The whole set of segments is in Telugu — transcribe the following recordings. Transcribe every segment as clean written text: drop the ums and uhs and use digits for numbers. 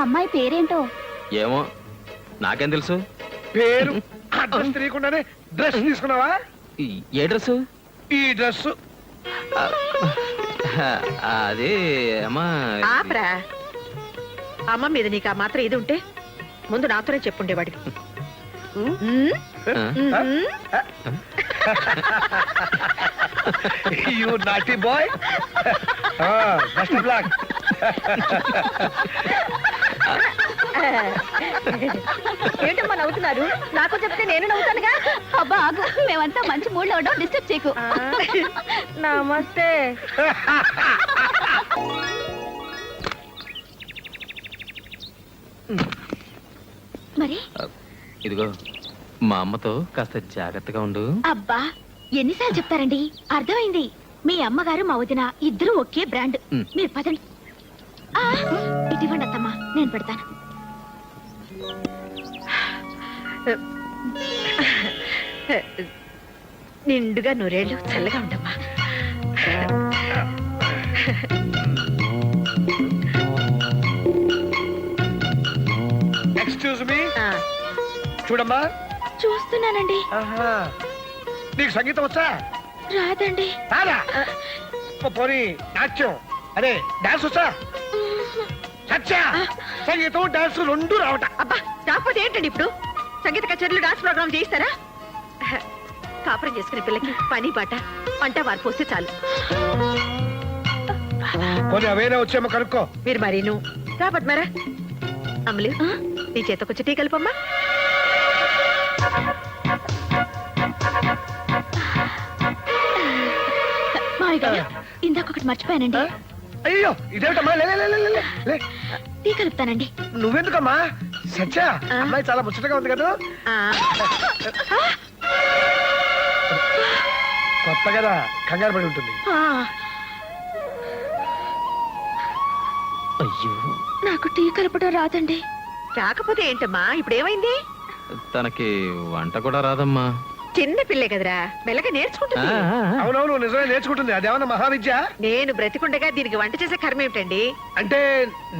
అమ్మాయి పేరేంటో? ఏమో నాకేం తెలుసు. పేరు అడ్రస్ తెలియకుండానే డ్రెస్ తీసుకున్నావా? ఏ డ్రెస్? ఈ డ్రెస్ అదే అమ్మా. ఆపరా. అమ్మ మీద నీకు ఆ మాత్రం ఇది ఉంటే ముందు నాతోనే చెప్పుండేవాడికి. You naughty boy. Best of luck. ఏంటమ్మా నవ్వుతున్నారు? నాకు చెప్తే నేను నవ్వుతానుగా. అబ్బా ఆగు, మేమంతా మంచి మూడ్ లో ఉండవు, డిస్టర్బ్ చేయకు. నమస్తే. మరి ఇదిగో మా అమ్మతో కాస్త జాగ్రత్తగా ఉండు. అబ్బా ఎన్నిసార్లు చెప్తారండి? అర్థమైంది. మీ అమ్మగారు మా వదిన ఇద్దరు ఒకే బ్రాండ్. మీరు పదండి. ఇటువంటి అత్తమ్మా, నేను పెడతాను. నిండుగా నూరేళ్ళు చల్లగా ఉండమ్మా. Excuse me. చూడమ్మా. చూస్తున్నానండి. నీకు సంగీతం వచ్చా? రాదండి. రాదా? పోనీ నాట్యం అదే డాన్స్ వచ్చా? సత్య సంగీతం డాన్స్ రెండు రావట. అబ్బా రాకపోతే ఏంటండి ఇప్పుడు? సంగీత కచేరీలు డాన్స్ ప్రోగ్రామ్ చేయిస్తారా? కాపురం చేసుకునే పిల్లకి పని పాట పంట వారు పోస్తే చాలు. పోనీ అవేనా వచ్చేమో కనుక్కో. మీరు మరీను రా పద్మారా. అమలు నీ చేత కొంచెం టీ కలుపమ్మా. ఇందాకొకటి మర్చిపోయానండి. అయ్యో ఇదేమిటమ్మా? టీ కలుపుతానండి. నువ్వెందుకమ్మా? సత్య అమ్మాయి చాలా ముచ్చటగా ఉంది కదా. కొత్త కదా, కంగారు పడి ఉంటుంది. అయ్యో నాకు టీ కలపడం రాదండి. రాకపోతే ఏంటమ్మా? ఇప్పుడు ఏమైంది? తనకి వంట కూడా రాదమ్మా. చిన్న పిల్లే కదరా, మెల్లగా నేర్చుకుంటుంది. అవునవును నిజమే నేర్చుకుంటుంది. అదేమన్నా మహావిద్య? నేను బ్రతికుండగా దీనికి వంట చేసే కర్మ ఏమిటండి? అంటే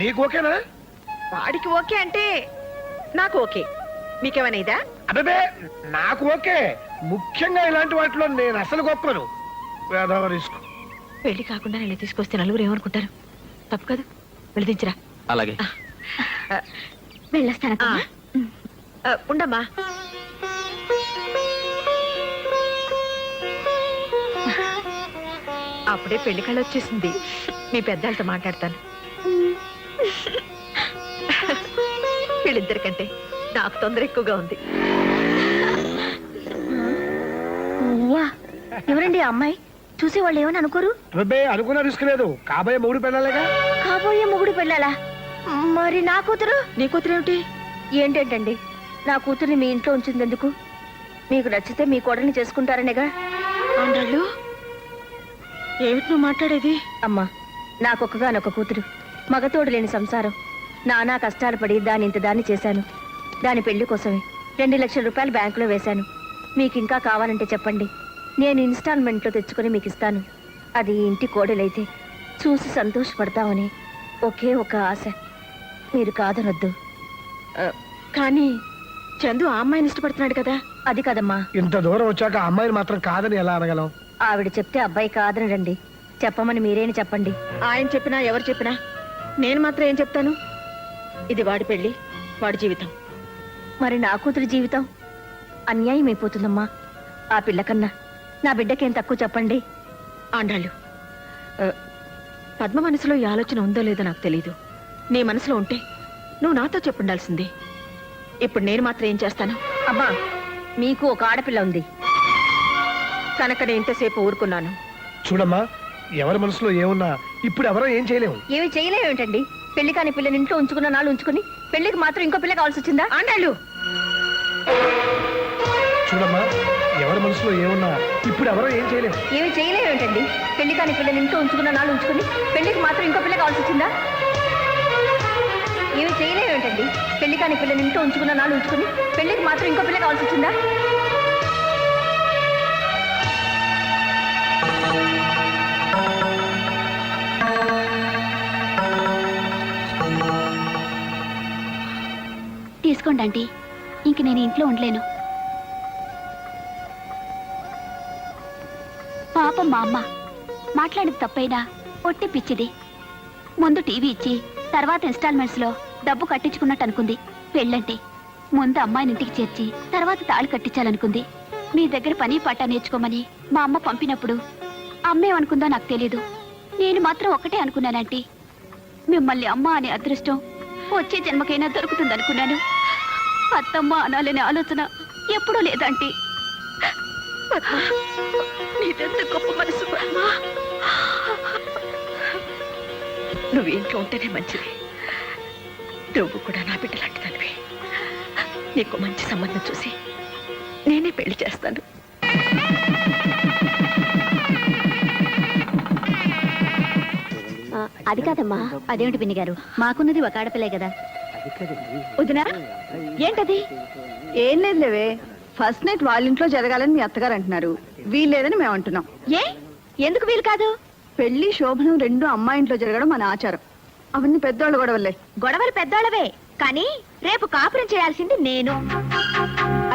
నీకు ఓకేనా? వాడికి ఓకే అంటే నాకు ఓకే. మీకేమైనా ఇదా? అదే నాకు ఓకే. ముఖ్యంగా ఇలాంటి వాటిలో నేను అసలు గొప్పను. రిస్క్. పెళ్లి కాకుండా నేను తీసుకొస్తే నలుగురు ఏమనుకుంటారు? తప్పు కదా, వెళ్ళదించరా. అలాగే వెళ్ళొస్తాను. ఉండమ్మా. అప్పుడే పెళ్లి కళ వచ్చేసింది. మీ పెద్దలతో మాట్లాడతాను. వీళ్ళిద్దరికంటే నాకు తొందర ఎక్కువగా ఉంది. ఎవరండి ఆ అమ్మాయి? చూసేవాళ్ళు ఏమని అనుకోరు? అనుకున్న రిస్క్ లేదు. కాబోయే మొగుడు పెళ్ళాలేగా. కాబోయే మొగుడు పెళ్ళాలా? మరి నా కూతురు? నీ కూతురు ఏమిటి? ఏంటండి నా కూతుర్ని మీ ఇంట్లో ఉంచింది ఎందుకు? మీకు నచ్చితే మీ కోడల్ని చేసుకుంటారనేగా. ఆండాళ్ళు ఏమిటి నువ్వు మాట్లాడేది? అమ్మా, నాకొక్కగానొక్క కూతురు, మగతోడు లేని సంసారం. నానా కష్టాలు పడి దాన్ని చేశాను. దాని పెళ్లి కోసమే 2 లక్షల రూపాయలు బ్యాంకులో వేశాను. మీకు ఇంకా కావాలంటే చెప్పండి, నేను ఇన్స్టాల్మెంట్లో తెచ్చుకొని మీకు ఇస్తాను. అది ఇంటి కోడలైతే చూసి సంతోషపడతామని ఒకే ఒక ఆశ. మీరు కాదనొద్దు. కానీ చందు ఆ అమ్మాయిని ఇష్టపడుతున్నాడు కదా. అది కదమ్మా. ఇంత దూరం వచ్చాక అమ్మాయిని మాత్రం కాదని ఎలా అనగలం? ఆవిడ చెప్తే అబ్బాయి కాదనడండి. చెప్పమని మీరేని చెప్పండి. ఆయన చెప్పినా ఎవరు చెప్పినా నేను మాత్రం ఏం చెప్తాను? ఇది వాడి పెళ్లి, వాడి జీవితం. మరి నా కూతురి జీవితం అన్యాయం అయిపోతుందమ్మా. ఆ పిల్లకన్నా నా బిడ్డకేం తక్కువ చెప్పండి. ఆండాళ్ళు, పద్మ మనసులో ఈ ఆలోచన ఉందో లేదో నాకు తెలీదు. నీ మనసులో ఉంటే నువ్వు నాతో చెప్పుండాల్సింది. ఇప్పుడు నేను మాత్రం ఏం చేస్తాను? అమ్మా, మీకు ఒక ఆడపిల్ల ఉంది కనుక నేను ఇంతసేపు ఊరుకున్నాను. చూడమ్మా, ఎవరి మనసులో ఏమున్నా ఇప్పుడు ఎవరో ఏం చేయలేము. ఏమి చేయలేమేంటండి? పెళ్లి కాని పిల్లని ఇంట్లో ఉంచుకున్న నాళ్ళు ఉంచుకుని పెళ్లికి మాత్రం ఇంకో పిల్ల కావాల్సి వచ్చిందా? ఆండాళ్ళు, చూడమ్మా, ఎవరి మనసులో ఏమున్నా ఇప్పుడు ఎవరో ఏం చేయలేము. ఏమి చేయలేమేంటండి? పెళ్లి కాని పిల్లని ఇంట్లో ఉంచుకున్న నాళ్ళు ఉంచుకుని పెళ్లికి మాత్రం ఇంకో పిల్ల కావాల్సి వచ్చిందా? ఏమి చేయలేమేంటండి? పెళ్లి కాని పిల్లని ఇంట్లో ఉంచుకున్న నాళ్ళు ఉంచుకుని పెళ్లికి మాత్రం ఇంకో పిల్ల కావాల్సి వచ్చిందా? తీసుకోండి ఆంటీ. ఇంక నేను ఇంట్లో ఉండలేను. పాపం మా అమ్మ మాట్లాడేది తప్పైనా ఒట్టి పిచ్చిది. ముందు టీవీ ఇచ్చి తర్వాత ఇన్స్టాల్మెంట్స్ లో డబ్బు కట్టించుకున్నట్టు అనుకుంది. పెళ్ళంటే ముందు అమ్మాయిని ఇంటికి చేర్చి తర్వాత తాళి కట్టించాలనుకుంది. మీ దగ్గర పని పాట నేర్చుకోమని మా అమ్మ పంపినప్పుడు అమ్మేమనుకుందో నాకు తెలీదు. నేను మాత్రం ఒక్కటే అనుకున్నానంటీ, మిమ్మల్ని అమ్మ అనే అదృష్టం వచ్చే జన్మకైనా దొరుకుతుందనుకున్నాను. అత్తమ్మ అనాలనే ఆలోచన ఎప్పుడూ లేదంటీ. నీదెంత గొప్ప మనసు పద్మ. నువ్వు ఇంట్లో ఉంటేనే మంచిది. నువ్వు కూడా నా బిడ్డ లాంటిదానివి. నీకు మంచి సంబంధం చూసి నేనే పెళ్లి చేస్తాను. అది కాదమ్మా. అదేమిటి పిన్ని గారు, మాకున్నది ఒక ఆడపిల్లే కదా. వదినా, ఏంటది? ఏం లేదు లేవే, ఫస్ట్ నైట్ వాళ్ళ ఇంట్లో జరగాలని మీ అత్తగారు అంటున్నారు. వీల్లేదని మేము అంటున్నాం. ఏ ఎందుకు వీలు కాదు? పెళ్లి శోభనం రెండు అమ్మాయి ఇంట్లో జరగడం మన ఆచారం. అవన్నీ పెద్దోళ్ళు గొడవలే. గొడవలు పెద్దోళ్ళవే, కానీ రేపు కాపురం చేయాల్సింది నేను.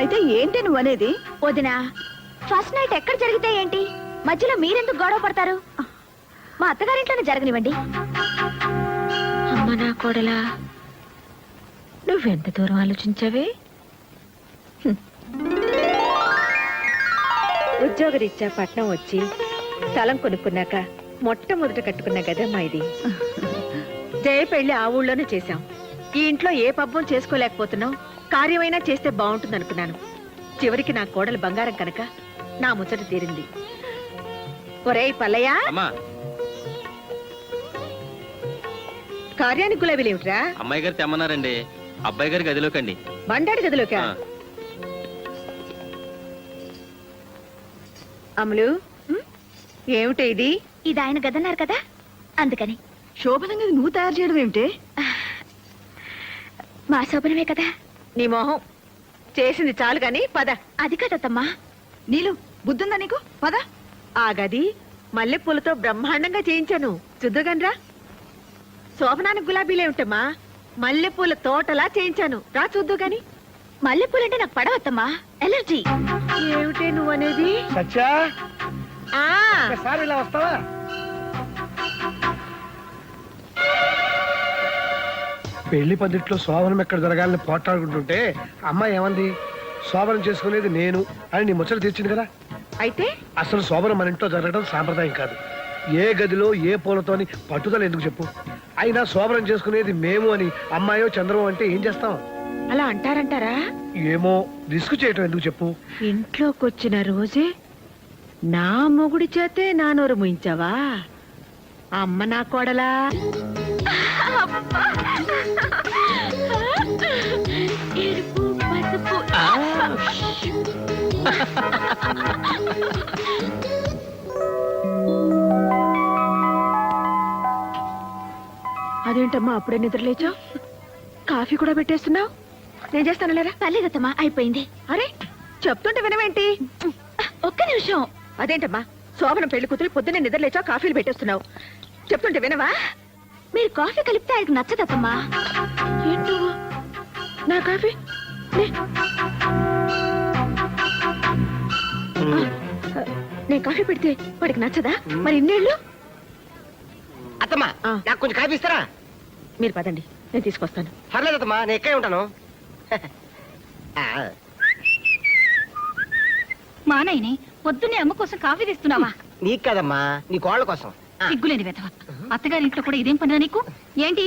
అయితే ఏంటి నువ్వు అనేది? వదినా, ఫస్ట్ నైట్ ఎక్కడ జరిగితే ఏంటి? మధ్యలో మీరెందుకు గొడవ పడతారు? మా అత్తగారింట్లోనే జరగనివ్వండి. అమ్మ నా కోడలా, నువ్వెంత దూరం ఆలోచించావే? ఉద్యోగరీత్యా పట్నం వచ్చి స్థలం కొనుక్కున్నాక మొట్టమొదట కట్టుకున్న గదమ్మా ఇది. జయ పెళ్లి ఆ ఊళ్ళోనే చేశాం. ఈ ఇంట్లో ఏ పబ్బం చేసుకోలేకపోతున్నాం. కార్యమైనా చేస్తే బాగుంటుంది అనుకున్నాను. చివరికి నా కోడలు బంగారం కనుక నా ముచ్చట తీరింది. ఒరేయ్ పల్లయ్య, అమ్మా, కార్యానికి గులాబీలేమిట్రా? అమ్మాయి గారు తెమ్మన్నారండి. అబ్బాయి గారి గదిలోకండి. బండాడి గదిలోకా? ఆ. అమలు, ఏమిటి ఇది? ఇది ఆయన గదన్నారు కదా, అందుకని. శోభనంగా నువ్వు తయారు చేయడం ఏమిటి? మా శోభనమే కదా. నీ మొహం చేసింది చాలు గాని పద. అది కదమ్మా. నీలు బుద్ధుందా నీకు? పద. ఆ గది మల్లెపూలతో బ్రహ్మాండంగా చేయించాను, చూద్దుగానరా. శోభనానికి గులాబీలేమిటమ్మా, మల్లెపూల తోటలా చేయించాను, రా చూద్దు గాని. మల్లెపూలంటే నాకు పడవద్దమ్మా, ఎలర్జీ. ఏమిటే నువ్వనేది? సత్యా, ఆ ఒకసారి ఇలా వస్తావా? పెళ్లి పందిట్లో శోభనం ఎక్కడ జరగాలని పోట్లాడుకుంటుంటే అమ్మాయి ఏమంది? శోభనం చేసుకునేది నేను అని నీ ముచ్చట తీర్చింది కదా. అయితే అసలు శోభనం మన ఇంట్లో జరగడం సాంప్రదాయం కాదు. ఏ గదిలో ఏ పూలతోని పట్టుదల ఎందుకు చెప్పు? అయినా శోభనం చేసుకునేది మేము అని అమ్మాయో చంద్రమో అంటే ఏం చేస్తాం? అలా అంటారంటారా? ఏమో, రిస్క్ చేయటం ఎందుకు చెప్పు? ఇంట్లోకొచ్చిన రోజే నా మొగుడి చేతే నా నోరు ముయించావా? అమ్మ నా కోడలా. ఎరుపు, పసుపు. అదేంటమ్మా అప్పుడే నిద్రలేచా? కాఫీ కూడా పెట్టేస్తున్నావు? నేను చేస్తాను లేరా? పర్లేదమ్మా, అయిపోయింది. అరే చెప్తుంటే వినవేంటి? ఒక్క నిమిషం. అదేంటమ్మా, శోభనం పెళ్లి కూతురు పొద్దున్నే నిద్రలేచా కాఫీలు పెట్టేస్తున్నావు? చెప్తుంటే వినవా? మీరు కాఫీ కలిపితే ఆయనకు నచ్చదమ్మా. ఏంటో నా కాఫీ నే. నేను కాఫీ పెడితే వాడికి నచ్చదా? మరి ఇన్నేళ్ళు? అత్తమ్మా, ఆ. నాకు కొంచెం కాఫీ ఇస్తారా? మీరు పదండి, నేను తీసుకొస్తాను. పర్లేదు అత్తమ్మా, నేను ఎక్కడే ఉంటాను. ఆ, మా నాయనే పొద్దున్నే అమ్మ కోసం కాఫీ తెస్తున్నావా? నీకు కదమ్మా, నీ కోళ్ళ కోసం. ఆ, సిగ్గులేని వెధవ. అత్తగారింట్లో కూడా ఇదేం పనిరా నీకు? ఏంటి,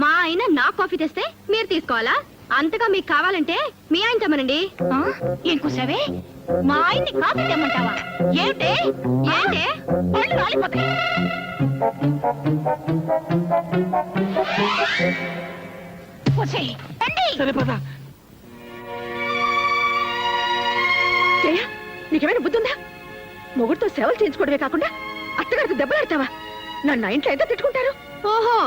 మా ఆయన నా కాఫీ తెస్తే మీరు తీసుకోవాలా? అంతగా మీకు కావాలంటే మీ ఆయన తెమ్మనండి. ఏం కూసావే? మా ఆయన్ని కాఫీ తెమ్మంటావా? ఏమిటే ఏంటే పళ్ళు రాలిపోతాయి. వచ్చేయ్, రండి. జయ, నీకేమైనా బుద్ధుందా? మొగుడితో సేవలు చేయించుకోవడమే కాకుండా అత్తగారికి దెబ్బలాడతావా? నన్ను ఇంట్లో ఎంత తిట్టుకుంటారు? ఓహో,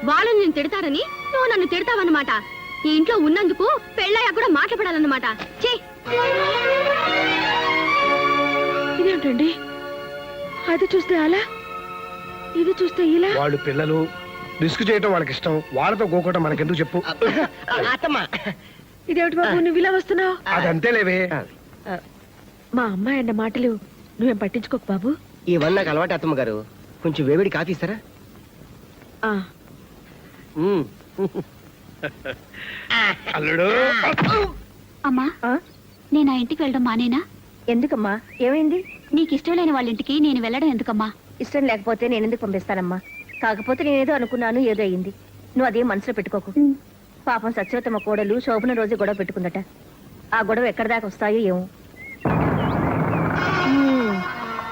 వాళ్ళు నేను తిడతారని నువ్వు నన్ను తిడతావన్నమాట. ఈ ఇంట్లో ఉన్నందుకు పెళ్ళయ్యా కూడా మాట్లాడాలన్నమాట. చే, ఇదేంటండి, అది చూస్తే అలా, ఇది చూస్తే ఇలా. వాళ్ళు పిల్లలు, రిస్క్ చేయటం వాళ్ళకి ఇష్టం. వాళ్ళతో గోకోవటం మనకెందుకు చెప్పు? అత్తమ్మా, ఇదేమిటి బాబు నువ్వు ఇలా వస్తున్నావు? అదంతే లేవే. మా అమ్మాయి అన్న మాటలు నువ్వేం పట్టించుకోకు బాబు. ఇవన్నీ నాకు అలవాటు అత్తమ్మ గారు. కొంచెం వేవిడి కాఫీ ఇస్తారా? ఆ, అల్లుడు అమ్మా ఆ? నేను ఆ ఇంటికి వెళ్ళడం మానేనా? ఎందుకమ్మా ఏమైంది? నీకు ఇష్టం లేని వాళ్ళ ఇంటికి నేను వెళ్ళడం ఎందుకమ్మా? ఇష్టం లేకపోతే నేను ఎందుకు పంపిస్తానమ్మా? కాకపోతే నేనేదో అనుకున్నాను, ఏదో అయింది. నువ్వు అదేం మనసులో పెట్టుకోకు. పాపం సత్యవతమ్మ కోడలు శోభన రోజు గొడవ పెట్టుకుందట. ఆ గొడవ ఎక్కడి దాకా వస్తాయో ఏమో.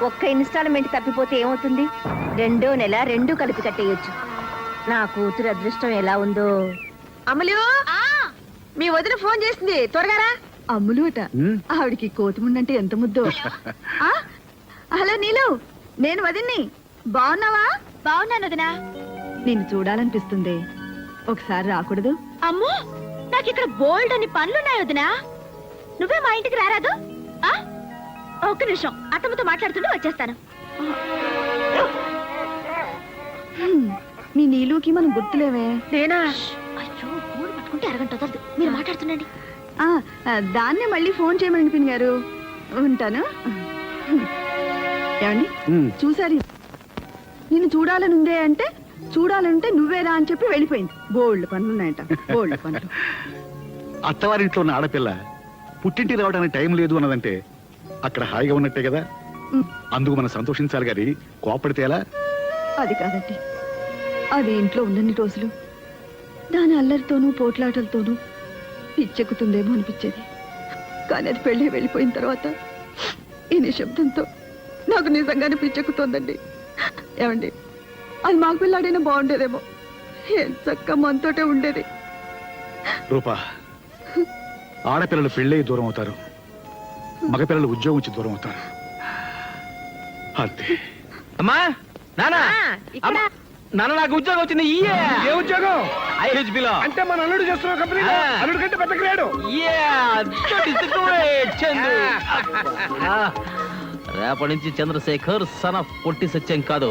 ఒక్క ఇన్స్టాల్మెంట్ తప్పిపోతే ఏమవుతుంది? 2వ నెల 2 కలిపి కట్టేయొచ్చు. నా కూతురు అదృష్టం ఎలా ఉందో. అమలు మీ వదిన ఫోన్ చేసింది, త్వరగా రా. అమ్ములు అట. ఆవిడికి కోతిముండంటే ఎంత ముద్దో. ఆ, హలో నీలు, నేను వదిన్ని. బాగున్నావా? బాగున్నాను వదినా. నిన్ను చూడాలనిపిస్తుంది. ఒకసారి రాకూడదు? అమ్మో నాకు ఇక్కడ బోల్డ్ అని పనులున్నాయి వదినా. నువ్వే మా ఇంటికి రారాదు? ఆ? ఒక్క నిమిషం అత్తమ్మతో మాట్లాడుతుంటే వచ్చేస్తాను. మీ నీలుకి మనం గుర్తులేవే. నేనా? అయ్యో ఫోన్ పట్టుకుంటే అరగంట వదలదు. మీరు మాట్లాడుతుండండి. దాన్నే మళ్ళీ ఫోన్ చేయమని పిన్ గారు. ఉంటాను. ఏమండి చూసారు, నిన్ను చూడాలనుందే అంటే చూడాలంటే నువ్వేరా అని చెప్పి వెళ్ళిపోయింది. బోల్డ్ పనులున్నాయంట, బోల్డ్ పనులు. అత్తవారింట్లో ఉన్న ఆడపిల్ల పుట్టింటి రావడానికి టైం లేదు అన్నదంటే అక్కడ హాయిగా ఉన్నట్టే కదా. అందుకు మనం సంతోషించాలి గాని కోపడితే ఎలా? అది కాదండి, అది ఇంట్లో ఉన్నన్ని రోజులు దాని అల్లరితోనూ పోట్లాటలతోనూ పిచ్చెక్కుతుందేమో అనిపించేది. కానీ అది పెళ్ళి వెళ్ళిపోయిన తర్వాత ఈ నిశ్శబ్దంతో నాకు నిజంగానే పిచ్చెక్కుతోందండి. ఏమండి, అది మాకు పిల్లాడైనా బాగుండేదేమో. ఏం చక్క మనతోటే ఉండేది. రూపా, ఆడపిల్లలు పెళ్ళై దూరం అవుతారు, మగపిల్లలు ఉద్యోగం నుంచి దూరం అవుతారు. అంతే. అమ్మా నానా ఇక్కడ అమ్మా, నాన్న నాకు ఉద్యోగం వచ్చింది. ఏ ఉద్యోగం? IHB లో. అంటే మన అల్లుడు చేస్తున్న కంపెనీ ఆ. అల్లుడు కంటే పెద్ద గ్రేడు. రేపటి నుంచి చంద్రశేఖర్ సన్ ఆఫ్ పొట్టి సత్యం కాదు,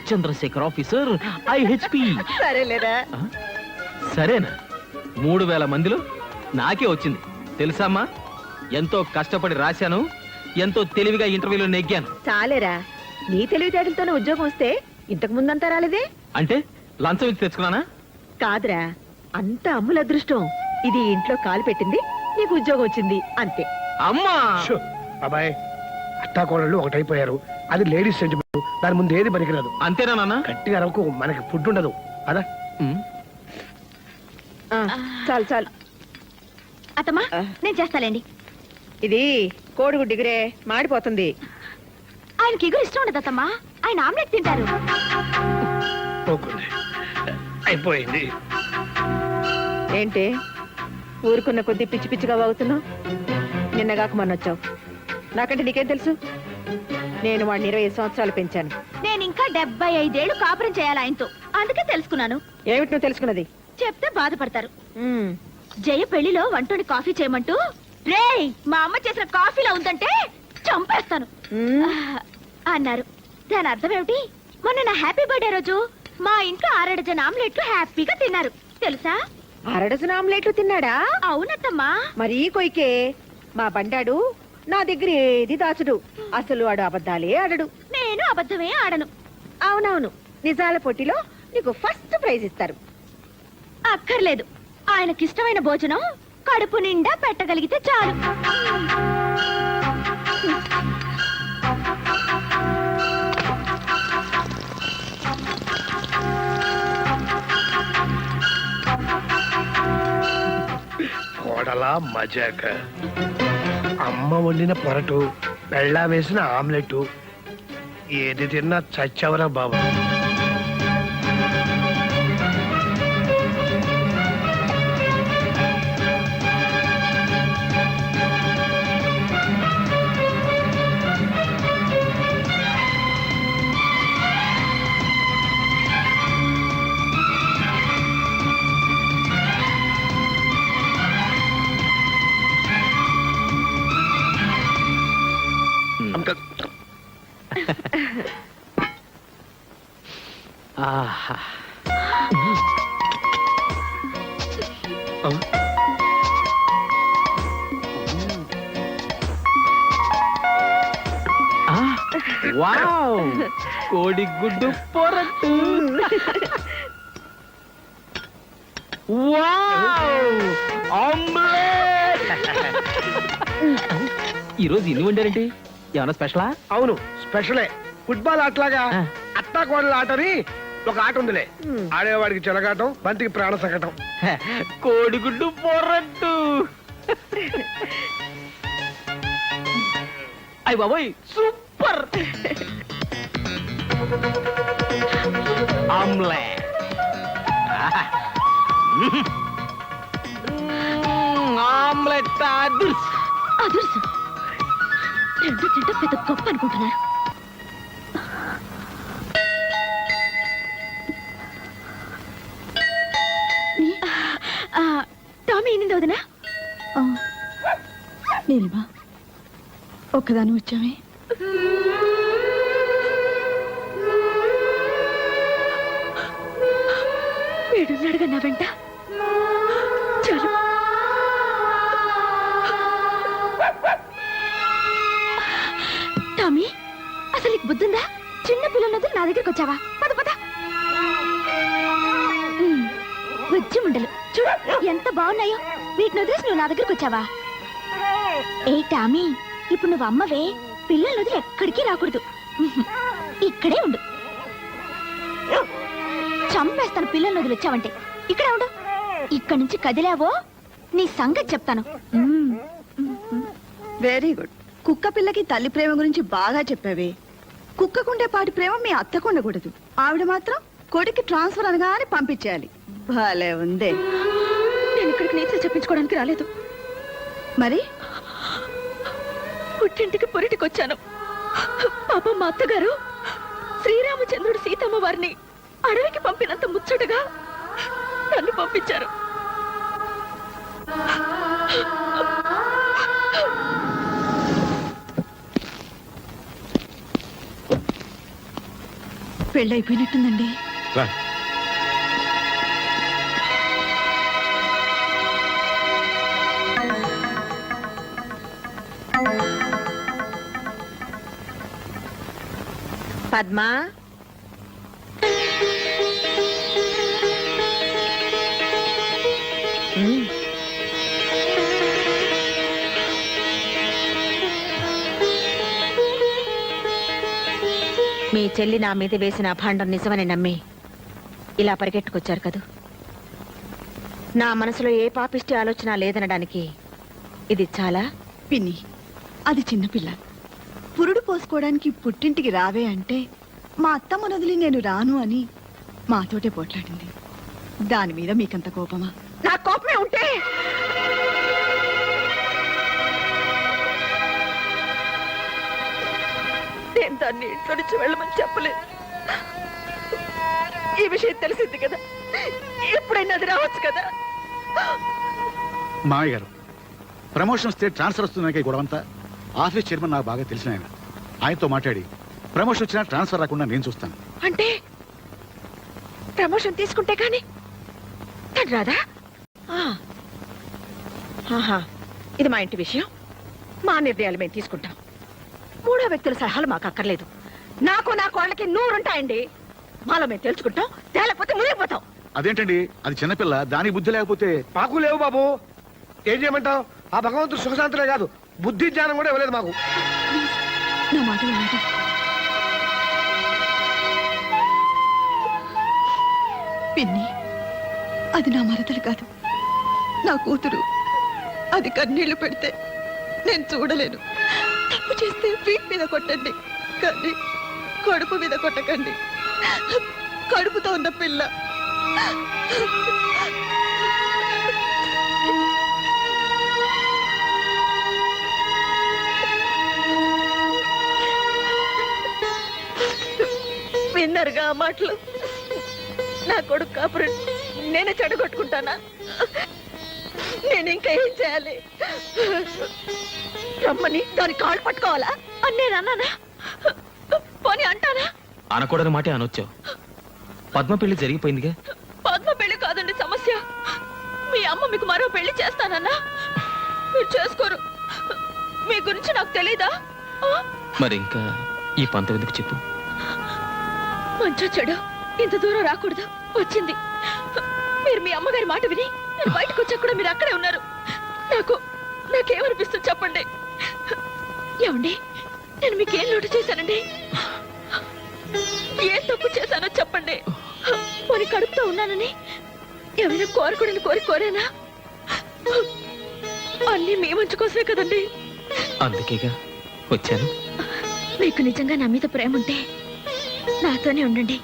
చంద్రశేఖర్ ఆఫీసర్ IHP. సరేలేరా? సరేనా? 3000 మందిలో నాకే వచ్చింది తెలుసామ్మా. ఎంతో కష్టపడి రాశాను, ఎంతో తెలివిగా ఇంటర్వ్యూలో నెగ్గాను. చాలేరా, నీ తెలివితేటలతోనే ఉద్యోగం వస్తే ఇంతకు ముందంతా రాలేదే. అంటే లంచం ఇచ్చి తెచ్చుకున్నానా? కాదురా, అంత అమ్ముల అదృష్టం. ఇది ఇంట్లో కాలు పెట్టింది, నీకు ఉద్యోగం వచ్చింది అంతే. అమ్మా షో, అబ్బాయి అత్తాకోడళ్ళు ఒకటైపోయారు. అది లేడీస్ సెంటిమెంట్. దాని ముందు ఏది పనికిరాదు. అంతేనా నాన్న? గట్టిగా రవ్వకు, మనకి ఫుడ్ ఉండదు. అదా ఉమ్. ఆ, చాలు చాలు. అత్తమ్మా నేను చేస్తాలేండి. ఇది కోడిగుడ్డు డిగ్రే మాడిపోతుంది. ఆయనకి ఎగురు ఇష్టం ఉండదు అత్తమ్మా. ఆయన ఆమ్లెట్ తింటారు. పోకుంది, అయిపోయింది. ఏంటి ఊరుకున్న కొద్ది పిచ్చి పిచ్చిగా వాగుతున్నావు? నిన్నగాక మొన్నొచ్చావు. నాకంటే నీకేం తెలుసు? నేను వాడిని 25 సంవత్సరాలు పెంచాను. నేను ఇంకా 75 ఏళ్ళు కాపురం చేయాలి ఆయనతో. అందుకే తెలుసుకున్నాను. ఏమిటి నువ్వు తెలుసుకున్నది? చెప్తే బాధపడతారు. ఉమ్, జయ పెళ్లిలో వంటోడి కాఫీ చేయమంటూ రేయ్ మా అమ్మ చేసిన కాఫీలా ఉందంటే చంపేస్తాను ఉమ్. అన్నారు. దాని అర్థం ఏమిటి? మొన్న నా హ్యాపీ బర్త్డే రోజు మా ఇంట్లో 6 డజన్ ఆమ్లెట్లు హ్యాపీగా తిన్నారు తెలుసా? 6 డజన్ ఆమ్లెట్లు తిన్నాడా? అవునత్తమ్మా. మరీ కొయ్కే. మా బండాడు నా దగ్గర ఏది దాచుడు. అసలు వాడు అబద్ధాలే ఆడడు. నేను అబద్ధమే ఆడను. అవునవును, నిజాల పోటీలో నీకు ఫస్ట్ ప్రైజ్ ఇస్తారు. అక్కర్లేదు. ఆయనకిష్టమైన భోజనం కడుపు నిండా పెట్టగలిగితే చాలు. కోడలా మజాక. అమ్మ వండిన పొరటు, బెళ్ళా వేసిన ఆమ్లెట్, ఏది తిన్నా చచ్చవరా బాబు. ఆహా. వావ్ కోడి గుడ్డు పొరట్టు వావ్ ఆమ్లెట్ ఈ రోజు ఇన్ని వండారండి ఏమన్నా స్పెషలా అవును స్పెషలే. ఫుట్బాల్ ఆటలాగా అత్తా కోడల ఆటని ఒక ఆట ఉందిలే. ఆడేవాడికి చెలగాటం, బంతికి ప్రాణ సంకటం. కోడిగుడ్డు పొరట్టు అయ్య బాబోయ్ సూపర్ ఆమ్లెట్ ఆమ్లెట్ అదుర్స్ అదుర్సు రెండు తింటే పెద్ద గొప్ప అనుకుంటున్నారు. టామీ ఎన్నింది వదినా? నీలిమా ఒక్కదాని వచ్చామే. వీడున్నాడుగా నా వెంట. చాలు టామీ, అసలు నీకు బుద్ధుందా? చిన్న పిల్లలతో నా దగ్గరకు వచ్చావా? పద పద. బుజ్జి ముండలు చూడు ఎంత బాగున్నాయో. వీటిని వదిలేసి నువ్వు నా దగ్గరకు వచ్చావా? ఏ టామీ, ఇప్పుడు నువ్వు అమ్మవే, పిల్లలు వదిలి ఎక్కడికి రాకూడదు. ఇక్కడే ఉండు. చంపేస్తాను పిల్లలు వదిలి వచ్చావంటే. ఇక్కడే ఉండు. ఇక్కడి నుంచి కదిలావో నీ సంగతి చెప్తాను. Very good. కుక్క పిల్లకి తల్లి ప్రేమ గురించి బాగా చెప్పావే. కుక్కకుండే పాటి ప్రేమ మీ అత్తకు ఉండకూడదు. ఆవిడ మాత్రం కొడుకు ట్రాన్స్ఫర్ అనగానే పంపించేయాలి. భలే ఉందే. నేను ఇక్కడికి నీతో చెప్పించుకోవడానికి రాలేదు. మరి పుట్టింటికి పొరిటికి వచ్చాను. పాప మా అత్తగారు శ్రీరామచంద్రుడు సీతమ్మ వారిని అడవికి పంపినంత ముచ్చటగా నన్ను పంపించారు. పెళ్ళైపోయినట్టుందండి. రా. పద్మా, మీ చెల్లి నా మీద వేసిన అభాండం నిజమని నమ్మి ఇలా పరిగెట్టుకొచ్చారు కదూ. నా మనసులో ఏ పాపిష్టి ఆలోచన లేదనడానికి ఇది చాలా. పిన్ని, అది చిన్నపిల్ల. పురుడు పోసుకోవడానికి పుట్టింటికి రావే అంటే మా అత్తమ్మ వదిలి నేను రాను అని మాతోటే పోట్లాడింది. దాని మీద మీకంత కోపమా? నా కోపమే ఉంటే నేను దాన్ని ఇంట్లో నుంచి వెళ్ళమని చెప్పలేదు. ఈ విషయం తెలిసింది కదా, ఎప్పుడైనా అది రావచ్చు కదా. మామయ్య గారు, ప్రమోషన్ వస్తే ట్రాన్స్ఫర్ వస్తున్నాయి గొడవంతా. ఆఫీస్ చైర్మన్ నాకు బాగా తెలిసిన ఆయన. ఆయనతో మాట్లాడి ప్రమోషన్ వచ్చినా ట్రాన్స్ఫర్ రాకుండా నేను చూస్తాను. అంటే ప్రమోషన్ తీసుకుంటే కానీ తను రాదా? ఆహా, ఇది మా ఇంటి విషయం. మా నిర్ణయాలు మేము తీసుకుంటాం. మూడో వ్యక్తుల సలహాలు మాకు అక్కర్లేదు. నాకు నా కోళ్ళకి 100 ఉంటాయండి. మాలో మేము తెలుసుకుంటాం, తేలేకపోతే మునిగిపోతాం. అదేంటండి, అది చిన్నపిల్ల, దాని బుద్ధి లేకపోతే. మాకు లేవు బాబు. ఏం చేయమంటావు? ఆ భగవంతుడు సుఖశాంతులే కాదు, బుద్ధి జ్ఞానం కూడా ఇవ్వలేదు మాకు. నా మాట వినండి. పిన్ని, అది నా మరదలు కాదు, నా కూతురు. అది కన్నీళ్లు పెడితే నేను చూడలేను. తప్పు చేస్తే వీట్ మీద కొట్టండి, కానీ కడుపు మీద కొట్టకండి. కడుపుతో ఉన్న పిల్ల. విన్నారుగా ఆ మాటలు? నా కొడుకు కాపురం నేనే చెడగొట్టుకుంటానా? నేను ఇంకా ఏం చేయాలి? రమ్మని దాని కాళ్ళు పట్టుకోవాలా అని నేను అన్నానా? పోనీ అంటానా? అనకూడని మాటే అనొచ్చావు. పద్మ పెళ్లి జరిగిపోయిందిగా. పద్మ పెళ్లి కాదండి సమస్య. మీ అమ్మ మీకు మరో పెళ్లి చేస్తానన్నా మీరు చేసుకోరు. మీ గురించి నాకు తెలీదా? మరి ఇంకా ఈ పంతం ఎందుకు చెప్పు. మంచో చెడు ఇంత దూరం రాకూడదు, వచ్చింది. మీరు మీ అమ్మగారి మాట విని నేను బయటకు వచ్చా కూడా మీరు అక్కడే ఉన్నారు. నాకేమనిపిస్తుంది చెప్పండి. ఏమండి, నేను మీకేం లోటు చేశానండి? ఏం తప్పు చేశానో చెప్పండి. పోనీ కడుపుతో ఉన్నానని ఏమైనా కోరకూడని కోరేనా? అన్నీ మీ మంచి కోసమే కదండి. అందుకేగా వచ్చాను. మీకు నిజంగా నా మీద ప్రేమ ఉంటే నాతోనే ఉండండి.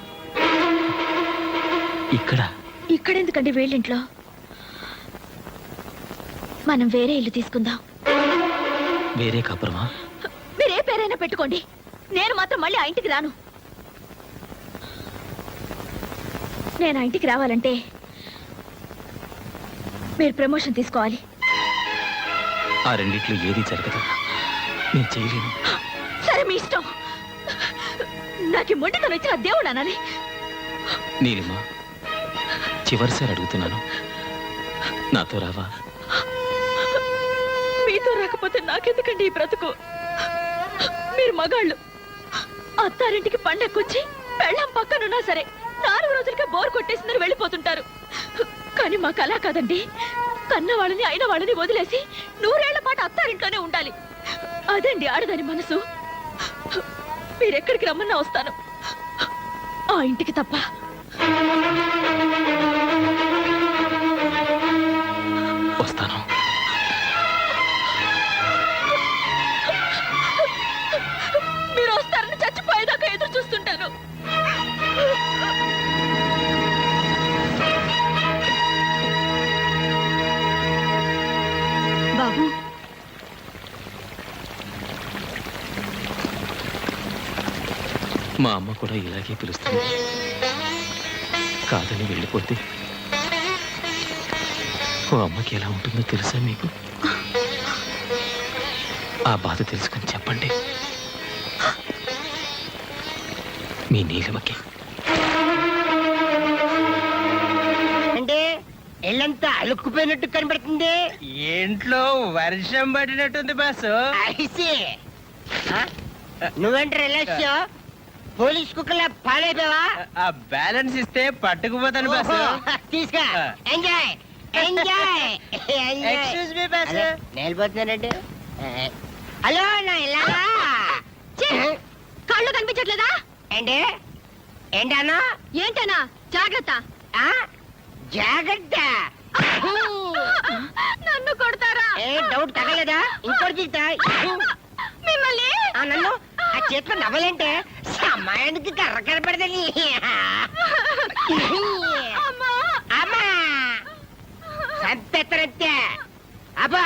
ఇక్కడెందుకండి వేళ్ళింట్లో? మనం వేరే ఇల్లు తీసుకుందాం. వేరే కాపురమా? మీరే పేరైనా పెట్టుకోండి, నేను మాత్రం మళ్ళీ ఆ ఇంటికి రాను. నేను ఆ ఇంటికి రావాలంటే మీరు ప్రమోషన్ తీసుకోవాలి. ఆ రెండిట్లో ఏది జరగదు, నేను చేయలేను. సరే, మీ ఇష్టం. నాకు మొండితనం ఇచ్చిన దేవుడు అనాలి. నీలిమా, చివరిసారి అడుగుతున్నాను, నాతో రావా? మీతో రాకపోతే నాకెందుకండి ఈ బ్రతుకు? మీరు మగాళ్ళు అత్తారింటికి పండక్కొచ్చి పెళ్ళం పక్కనున్నా సరే 4 రోజులకే బోర్ కొట్టేసిందని వెళ్ళిపోతుంటారు. కానీ మాకు అలా కాదండి. కన్న వాళ్ళని అయిన వాళ్ళని వదిలేసి 100 ఏళ్ల పాటు అత్తారింట్లోనే ఉండాలి. అదండి ఆడదాని మనసు. మీరెక్కడికి రమ్మన్నా వస్తాను, ఆ ఇంటికి తప్ప. వస్తాను. మీరు వస్తారని చచ్చిపోయేదాకా ఎదురు చూస్తుంటాను. బాబు, మా అమ్మ కూడా ఇలాగే పిలుస్తుంది. కాదని వెళ్ళిపోతే ఓ అమ్మకి ఎలా ఉంటుందో తెలుసా మీకు? ఆ బాధ తెలుసుకొని చెప్పండి మీ నీలిమకి. అంటే ఇల్లంతా అలుక్కుపోయినట్టు కనబడుతుంది. ఇంట్లో వర్షం పడినట్టుంది బాసు. ఐసి నువ్వేంటి రిలాక్స్ పోలీస్ కుక్కలా పాడైపోయావా? ఆ బ్యాలెన్స్ ఇస్తే పట్టుకుపోతాను బాసు. తీసుకా. Enjoy enjoy excuse me boss. నేలిపోతున్నానంటే. హలో, నా ఇలాగా కళ్ళు కనిపించట్లేదా? ఏంటి ఏంటన్నా? ఏంటనా? జాగ్రత్త. జాగ్రత్త. నన్ను కొడతారా? ఏ డౌట్ తగలేదా? ఇంకోటి తీస్తా. మిమ్మల్ని నన్ను ఆ చేతిలో నవ్వలేంటే సమయానికి కర్ర కనపడదని. అమ్మా సంపెత్తనంతే. అబ్బా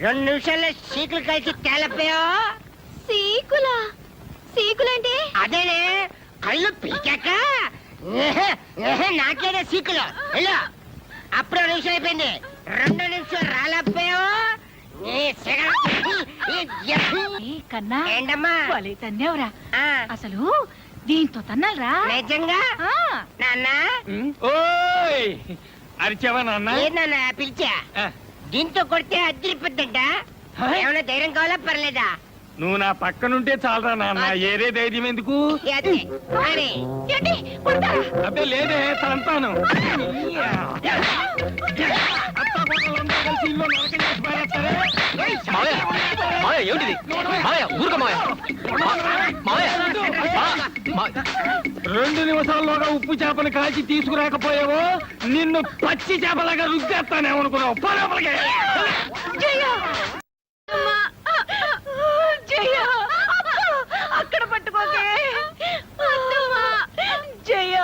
2 నిమిషాల్లో సీకులు కలిసి తేలపోయా. సీకులంటే అదేనే కళ్ళు పీకాక నాకేనే సీకులు. వెళ్ళు. అప్పుడు 2 నిమిషాలు అయిపోయింది. 2 నిమిషాలు రాలేకపోయా. కన్నా ఏంటమ్మా? తన్నేవరా? ఆ, అసలు దీంతో తన్నాలరా? నిజంగా నాన్న? ఓయ్ అరిచావా నాన్న? ఏంటన్నా పిలిచా? దీంతో కొడితే అద్దరిపోద్దంట. ఏమైనా ధైర్యం కావాలా పర్లేదా? నువ్వు నా పక్కనుంటే చాలరా నాన్న, ఏరే ధైర్యం ఎందుకు? అదే అని. అబ్బే లేదే, తంతాను. మావయ్య, మావయ్య ఏమిటిది? మావయ్య ఊరుకో మావయ్య. మావయ్య, 2 నిమిషాల్లోగా ఉప్పు చేపను కాల్చి తీసుకురాకపోయావో నిన్ను పచ్చి చేపలాగా రుద్దేస్తానేమనుకున్నావు. పొలపలికి అక్కడ పట్టుకోకే. జయ,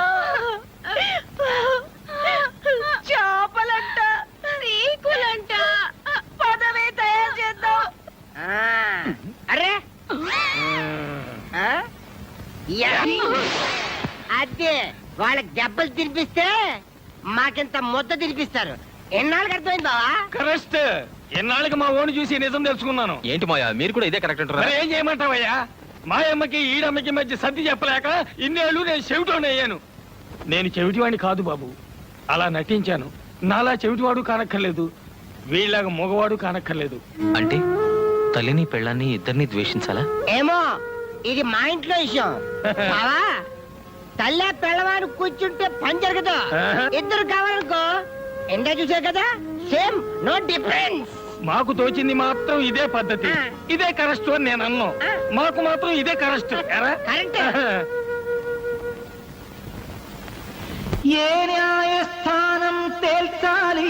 చేపలంట, సీకులంట, పదవే తయారు చేద్దాం. అరే అదే వాళ్ళకి దెబ్బలు తినిపిస్తే మాకింత ముద్ద తినిపిస్తారు. ఎన్నాళ్ళకి అర్థమైంది బావా? కరెక్ట్. ఎన్నాళ్ళకి మా ఓని చూసి నిజం తెలుసుకున్నాను. ఏంటి మావయ్య, మీరు కూడా ఇదే కరెక్ట్ అంటారా? మరి ఏం చేయమంటావయ్యా? మాయమ్మకి ఈడమ్మకి మధ్య సర్ది చెప్పలేక ఇన్నేళ్ళు నేను చెవిటోనే అయ్యాను. నేను చెవిటివాడిని కాదు బాబు, అలా నటించాను. నాలా చెవిటివాడు కానక్కర్లేదు, వీళ్ళగా మగవాడు కానక్కర్లేదు. అంటే తల్లిని పెళ్ళాన్ని ఇద్దరిని ద్వేషించాలా? ఏమో ఇది మా ఇంట్లో విషయం బావా తల్లి పిల్లవాడు కూర్చుంటే పని జరగదు ఇద్దరు కావాలనుకో ఎండా చూసే కదా సేమ్ నో డిఫరెన్స్. మాకు తోచింది మాత్రం ఇదే పద్ధతి, ఇదే కరెస్ట్ అని నేను అన్నాను. మాకు మాత్రం ఇదే కరెస్ట్. కరెక్ట్. ఏ న్యాయస్థానం తేల్చాలి,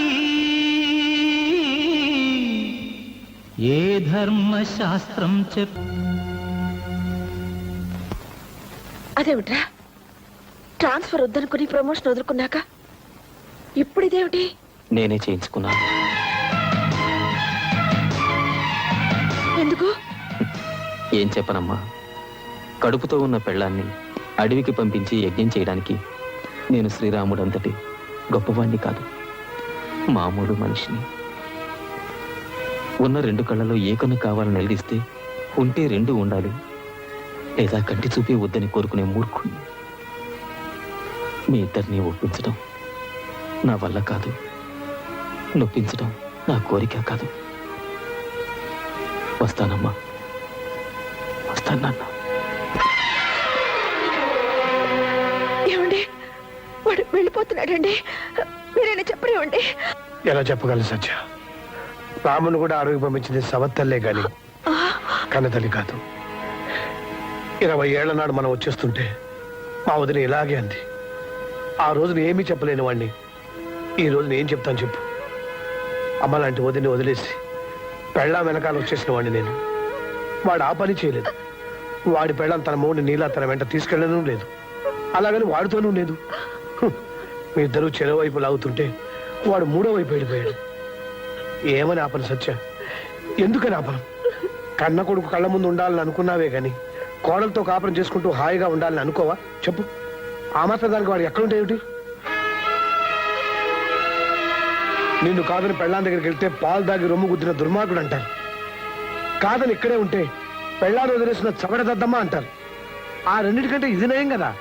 ఏ ధర్మశాస్త్రం అదేమిట్రా ట్రాన్స్ఫర్ వద్దనుకుని ప్రమోషన్ వదులుకున్నాక ఇప్పుడు ఇదేమిటి? నేనే చేయించుకున్నాను. ఎందుకు? ఏం చెప్పనమ్మా, కడుపుతో ఉన్న పెళ్ళాన్ని అడవికి పంపించి యజ్ఞం చేయడానికి నేను శ్రీరాముడు అంతటి గొప్పవాణ్ణి కాదు, మామూలు మనిషిని. ఉన్న 2 కళ్ళలో ఏ కన్ను కావాలని నిలదీస్తే ఉంటే 2 ఉండాలి, లేదా కంటి చూపి వద్దని కోరుకునే మూర్ఖుణ్ణి. మీ ఇద్దరిని ఒప్పించడం నా వల్ల కాదు, నొప్పించడం నా కోరిక కాదు. వస్తానమ్మా, వస్తాను నాన్న. ఏమండి వాడు వెళ్ళిపోతున్నాడండి, మీరైనా చెప్పనివ్వండి. ఎలా చెప్పగలను సత్య? రామును కూడా అడవికి పంపించింది సవత్తల్లే గాని కన్నతల్లి కాదు. 20 ఏళ్ల నాడు మనం వచ్చేస్తుంటే మా వదిన ఇలాగే అంది. ఆ రోజున ఏమీ చెప్పలేని వాడిని ఈ రోజున ఏం చెప్తాను చెప్పు? అమ్మ లాంటి వదిని వదిలేసి పెళ్ళాం వెనకాల వచ్చేసిన వాడిని నేను. వాడు ఆ పని చేయలేదు. వాడి పెళ్ళాం తన మూడిని నీలా తన వెంట తీసుకెళ్ళను లేదు, అలాగని వాడితోనూ లేదు. మీ ఇద్దరు చెరో వైపు లాగుతుంటే వాడు 3వ వైపు వెళ్ళిపోయాడు. ఏమని ఆపను సత్య? ఎందుకని ఆపను? కన్న కొడుకు కళ్ళ ముందు ఉండాలని అనుకున్నావే గాని కోడలతో కాపురం చేసుకుంటూ హాయిగా ఉండాలని అనుకోవా చెప్పు? ఆ మాత్రం దానికి వాడు ఎక్కడుంటాయేమిటి? నిన్ను కాదని పెళ్ళాం దగ్గరికి వెళ్తే పాలు దాగి రొమ్ము గుద్దిన దుర్మార్గుడు అంటారు. కాదని ఇక్కడే ఉంటే పెళ్ళాన్ని వదిలేసిన చవడదద్దమ్మా అంటారు. ఆ రెండింటికంటే ఇది నయం కదా.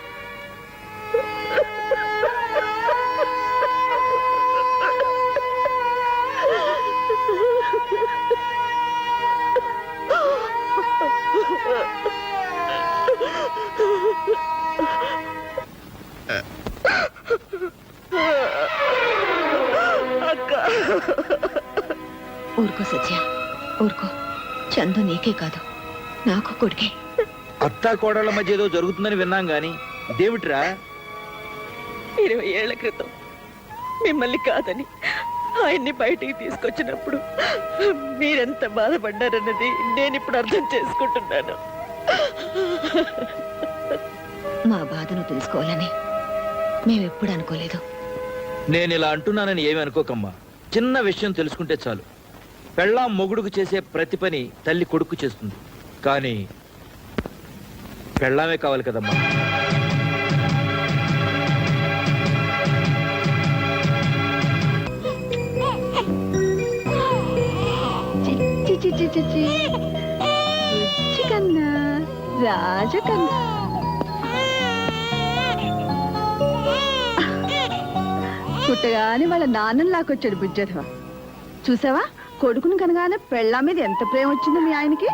ఊరుకో సత్య, ఊరుకో. చందు నీకే కాదు నాకు కొడుకే. అత్తా కోడళ్ళ మధ్య ఏదో జరుగుతుందని విన్నాం గాని దేవుట్రా 20 ఏళ్ల క్రితం మిమ్మల్ని కాదని ఆయన్ని బయటికి తీసుకొచ్చినప్పుడు మీరెంత బాధపడ్డారన్నది నేను ఇప్పుడు అర్థం చేసుకుంటున్నాను. మా బాధను తెలుసుకోవాలని మేమెప్పుడు అనుకోలేదు. నేను ఇలా అంటున్నానని ఏమి అనుకోకమ్మా. చిన్న విషయం తెలుసుకుంటే చాలు. పెళ్ళాం మొగుడుకు చేసే ప్రతి పని తల్లి కొడుకు చేస్తుంది, కానీ పెళ్ళామే కావాలి కదమ్మా. చిచ్చి చిచ్చి చిచ్చి రుచి కన్నా రాజ కన్నా పుట్టగానే వాళ్ళ నాన్నని లాకొచ్చాడు బుజ్జధవ. చూసావా, కొడుకును కనగానే పెళ్ళా మీద ఎంత ప్రేమ వచ్చిందో మీ ఆయనకి.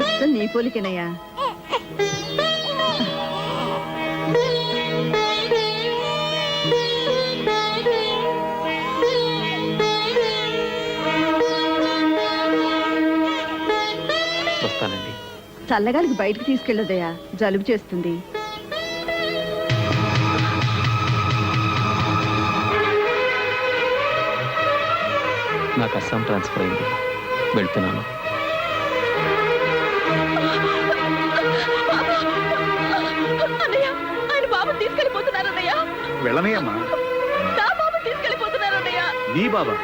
అస్సలు నీ పోలికేనయ్యా. వస్తానండి. చల్లగాలికి బయటకు తీసుకెళ్ళదయ్యా, జలుబు చేస్తుంది. నాకు అస్సాం ట్రాన్స్ఫర్ అయింది, వెళ్తున్నాను. ఆయన బాబు తీసుకెళ్ళిపోతున్నారన్నయ్యా. వెళ్ళనయ్యమ్మా. నా బాబు తీసుకెళ్ళిపోతున్నారన్నయ్యా. నీ బాబా?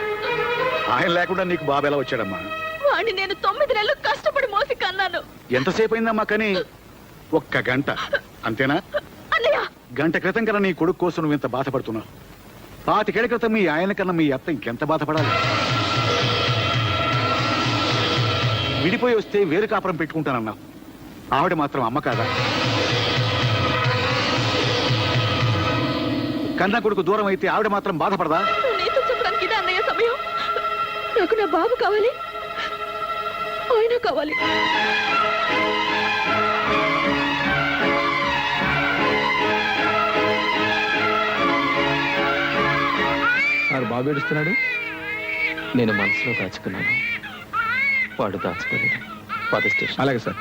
ఆయన లేకుండా నీకు బాబు ఎలా వచ్చాడమ్మా? వాడిని నేను 9 నెలలు కష్టపడి మోసి కన్నాను. ఎంతసేపు అయిందమ్మా? కానీ 1 గంట అంతేనా? అన్నయ్య, గంట క్రితం కన్నా నీ కొడుకు కోసం నువ్వు ఇంత బాధపడుతున్నావు. 25 ఏళ్ల క్రితం మీ ఆయన కన్నా మీ అత్త ఇంకెంత బాధపడాలి? విడిపోయి వస్తే వేరు కాపురం పెట్టుకుంటానన్నావు. ఆవిడ మాత్రం అమ్మ కాదా? కన్నా కొడుకు దూరం అయితే ఆవిడ మాత్రం బాధపడదా? నీతో చెప్పడానికి ఇదే అన్నయ్య సమయం. నాకు నా బాబు కావాలి, ఆయన కావాలి. వాడు బాబు ఏడుస్తున్నాడు, నేను మనసులో దాచుకున్నాను, వాడు దాచుకోలేడు. పద స్టేషన్. అలాగే సార్.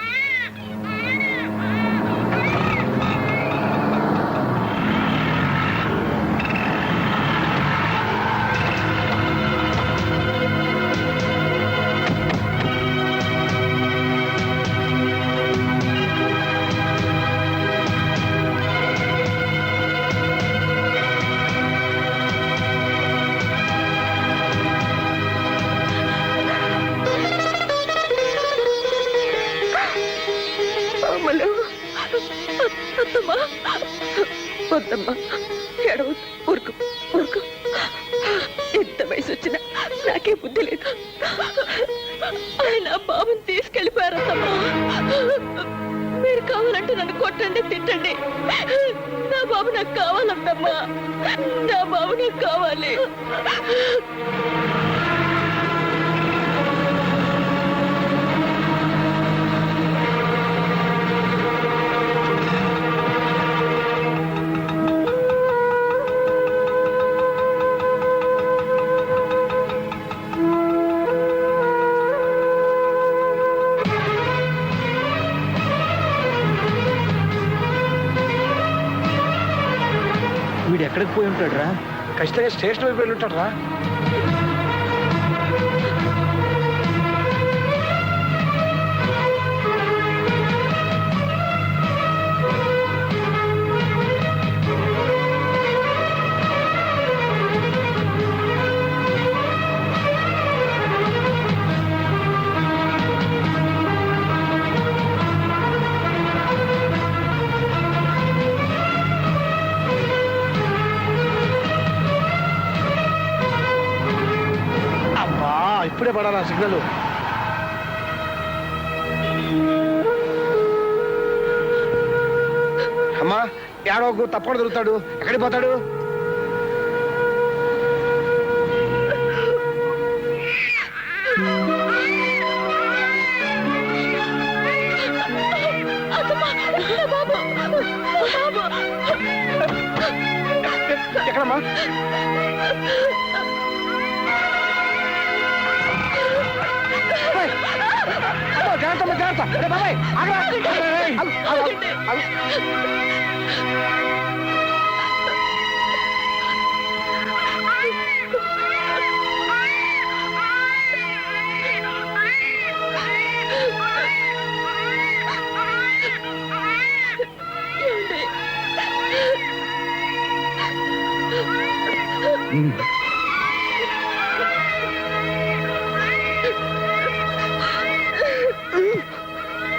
అత్తమ్మా, వద్దమ్మా, ఎడవ, ఊరుకు ఊరుకు. ఎంత వయసు వచ్చినా నాకే బుద్ధి లేదు. ఆయన బాబుని తీసుకెళ్ళిపోయారమ్మా. మీరు కావాలంటే నన్ను కొట్టండి, తిట్టండి. నా బాబు నాకు కావాలంటమ్మా, నా బాబు నాకు కావాలి. వీడు ఎక్కడికి పోయి ఉంటాడు రా? ఖచ్చితంగా స్టేషన్ వైపు వెళ్ళి ఉంటాడు రా. ఇప్పుడే పడాలా సిగ్నల్? అమ్మా, ఏడవకు, తప్పకుండా దొరుకుతాడు. ఎక్కడికి పోతాడు? ఎక్కడమ్మా? జాగ్రత్త, జాగ్రత్త. బాబాయ్, ఏమండి?